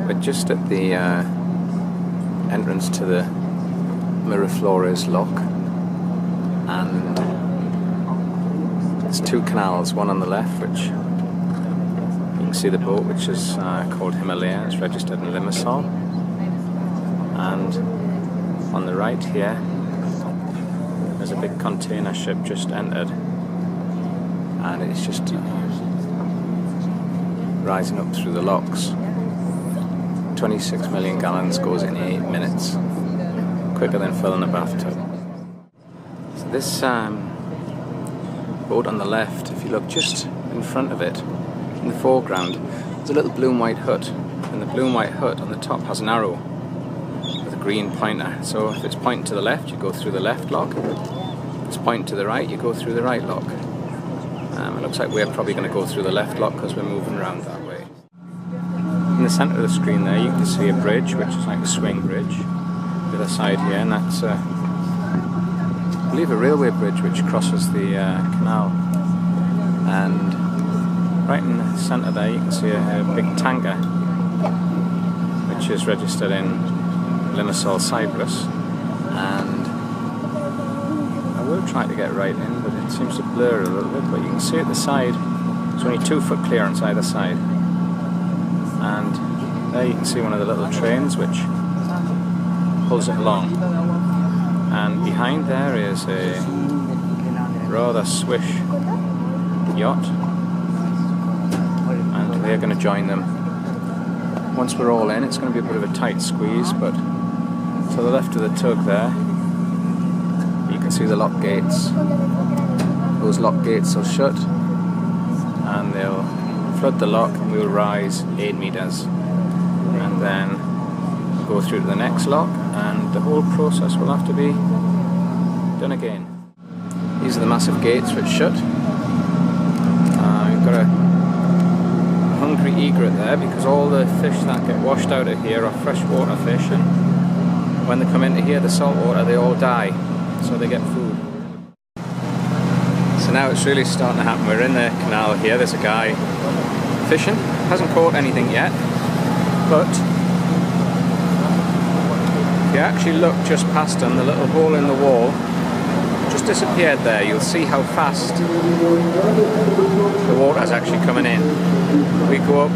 We're just at the entrance to the Miraflores lock, and there's two canals, one on the left which you can see the boat, which is called Himalaya. It's registered in Limassol, and on the right here there's a big container ship just entered, and it's just rising up through the locks. 26 million gallons goes in 8 minutes, quicker than filling a bathtub. So this boat on the left, if you look just in front of it, in the foreground, there's a little blue and white hut, and the blue and white hut on the top has an arrow with a green pointer. So if it's pointing to the left, you go through the left lock. If it's pointing to the right, you go through the right lock. It looks like we're probably going to go through the left lock because we're moving around that way. In the centre of the screen there, you can see a bridge, which is like a swing bridge. The other side here, and that's I believe a railway bridge which crosses the canal. And right in the centre there, you can see a big tanker, which is registered in Limassol, Cyprus. And I will try to get right in, but it seems to blur a little bit. But you can see at the side, it's only 2 foot clearance either side. And there you can see one of the little trains which pulls it along. And behind there is a rather swish yacht, and we're going to join them. Once we're all in, it's going to be a bit of a tight squeeze, but to the left of the tug there, you can see the lock gates. Those lock gates will shut, and they'll flood the lock, and we'll rise 8 meters, and then go through to the next lock, and the whole process will have to be done again. These are the massive gates which shut. We've got a hungry egret there, because all the fish that get washed out of here are freshwater fish, and when they come into here, the salt water, they all die, so they get food. So now it's really starting to happen. We're in the canal here. There's a guy fishing, hasn't caught anything yet, but if you actually look just past him, the little hole in the wall just disappeared there. You'll see how fast the water's actually coming in. We go up,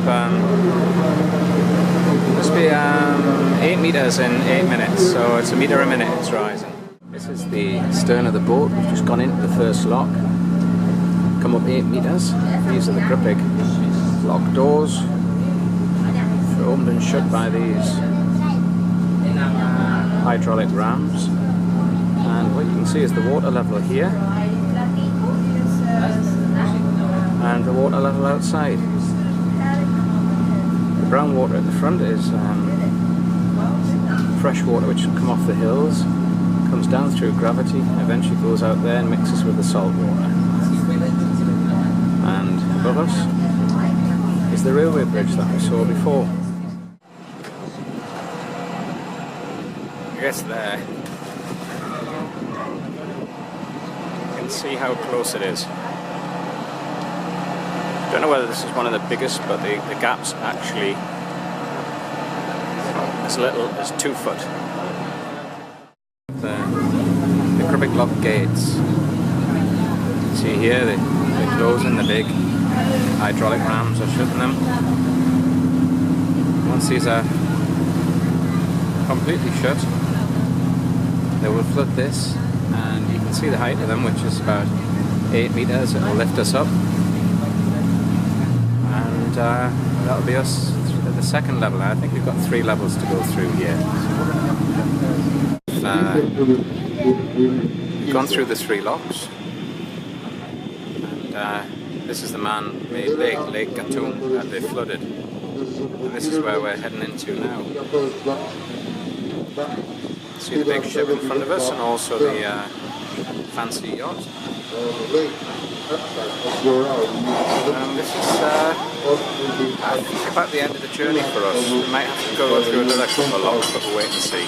must be 8 meters in 8 minutes, so it's 1 meter a minute it's rising. This is the stern of the boat. We've just gone into the first lock, come up 8 meters. These are the gripping lock doors. They're opened and shut by these hydraulic rams, and what you can see is the water level here and the water level outside. The brown water at the front is fresh water which will come off the hills, comes down through gravity, eventually goes out there and mixes with the salt water. And above us is the railway bridge that we saw before. I guess there you can see how close it is. Don't know whether this is one of the biggest, but the gap's actually as little as 2 foot. The Cribbing lock gates. See here, they're closing, the big hydraulic rams are shutting them. Once these are completely shut, they will flood this, and you can see the height of them, which is about 8 meters. It will lift us up, and that'll be us at the second level. I think we've got 3 levels to go through here. We've gone through the 3 locks, and this is the man-made lake, Lake Gatun, that they flooded, and this is where we're heading into now. See the big ship in front of us, and also the fancy yacht. This is I think about the end of the journey for us. We might have to go through another couple of locks, but we'll wait and see.